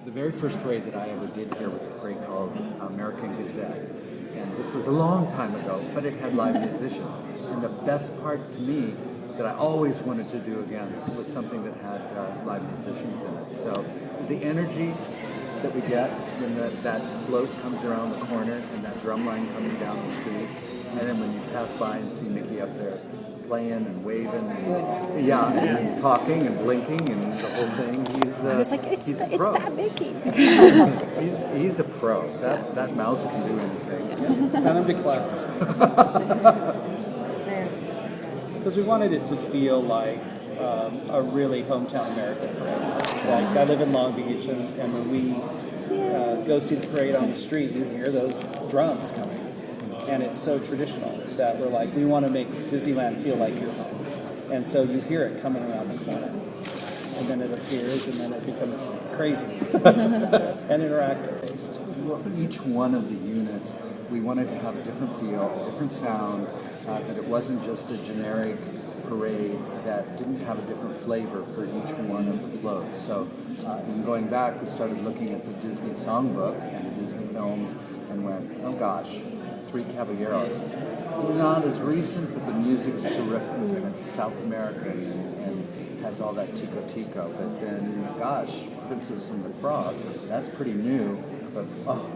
The very first parade that I ever did here was a parade called American Gazette. And this was a long time ago, but it had live musicians. And the best part to me that I always wanted to do again was something that had live musicians in it. So the energy that we get when that float comes around the corner and that drum line coming down the street, and then when you pass by and see Mickey up there playing and waving and and talking and blinking and the whole thing, I was like, it's that Mickey. he's a pro. That mouse can do anything. Send him to class. Because we wanted it to feel like a really hometown American parade. Like, I live in Long Beach, and when we go see the parade on the street, you hear those drums coming. And it's so traditional that we're like, we want to make Disneyland feel like your home. And so you hear it coming around the corner. And then it appears, and then it becomes crazy and interactive-based. Well, each one of the units, we wanted to have a different feel, a different sound, that it wasn't just a generic parade that didn't have a different flavor for each one of the floats. So in going back, we started looking at the Disney songbook and the Disney films and went, oh gosh, Three Caballeros. Not as recent, but the music's terrific, and it's South American and has all that tico-tico. But then, gosh, Princess and the Frog, that's pretty new, but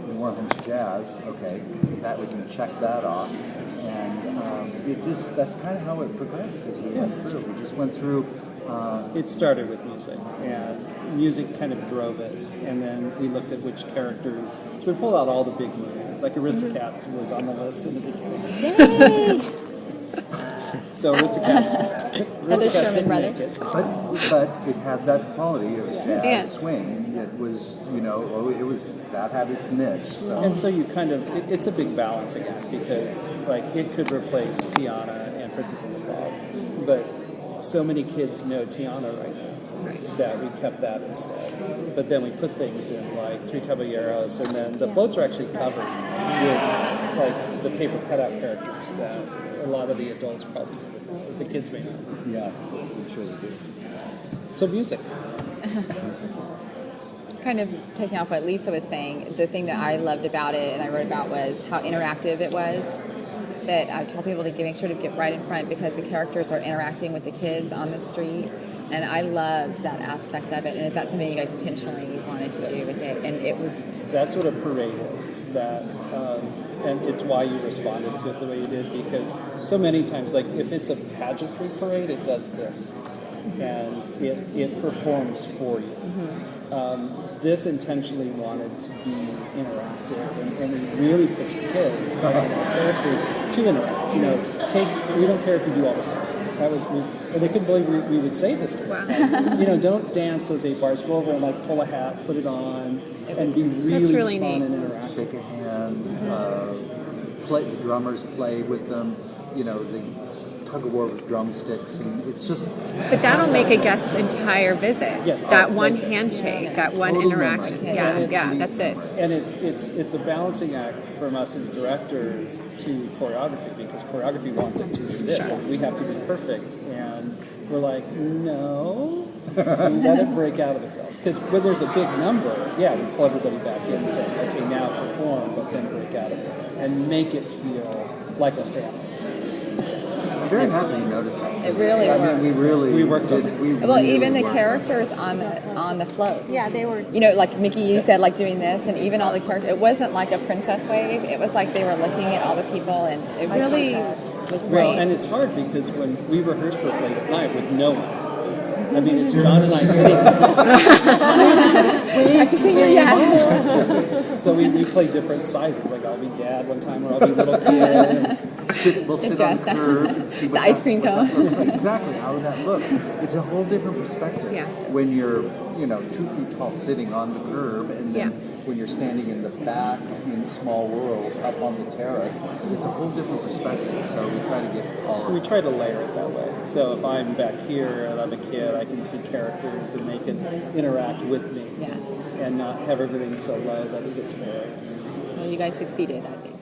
New Orleans jazz, okay, that we can check that off. And that's kind of how it progressed as we went through. We just went through. It started with music, and music kind of drove it. And then we looked at which characters. So we pulled out all the big movies. Like Aristocats was on the list in the beginning. Yay! So Aristocats Sherman Brothers. But it had that quality of jazz swing. It was, that had its niche. So. And so you kind of, it's a big balancing act because, like, it could replace Tiana and Princess and the Frog, but so many kids know Tiana right now that we kept that instead. But then we put things in like Three Caballeros, and then the floats are actually covered with like the paper cutout characters that a lot of the adults probably, the kids may not. Yeah, I'm sure they do. So music. Kind of taking off what Lisa was saying, the thing that I loved about it and I wrote about was how interactive it was. That I told people to make sure to get right in front because the characters are interacting with the kids on the street. And I loved that aspect of it. And is that something you guys intentionally wanted to do with it? And it was... That's what a parade is. That, and it's why you responded to it the way you did, because so many times, like if it's a pageantry parade, it does this. And it performs for you. This intentionally wanted to be interactive, and we really pushed kids and characters to interact. We don't care if you do all the steps. And they couldn't believe we would say this to them. Like, don't dance those 8 bars. Go over and like pull a hat, put it on, and be really fun and interactive. Shake a hand. The drummers play with them. The tug of war with drumsticks, and it's just. But that'll make a guest's entire visit. Yes. That one handshake, that one interaction. Yeah, that's it. And it's a balancing act from us as directors to choreography, because choreography wants it to be this. Sure. And we have to be perfect, and we're like, no, let it break out of itself. Because when there's a big number, we pull everybody back in and say, okay, now perform, but then break out of it and make it feel like a family. I'm very happy you noticed that. It really works. We worked on it. Even the characters on the floats. Yeah, they were. Like Mickey, you said, like doing this, and even all the characters. It wasn't like a princess wave. It was like they were looking at all the people, and it really was great. Well, and it's hard because when we rehearse this late at night with no one. I mean, it's John and I sitting there. So we play different sizes. Like I'll be dad one time, or I'll be little kid. We'll sit on the curb and see what the ice cream cone. looks like. Exactly, how would that look? It's a whole different perspective when you're, 2 feet tall sitting on the curb, and then when you're standing in the back in Small World up on the terrace, it's a whole different perspective. So we try to get all. We try to layer it that way. So if I'm back here and I'm a kid, I can see characters and they can interact with me, and not have everything so low that it gets boring. Well, you guys succeeded, I think.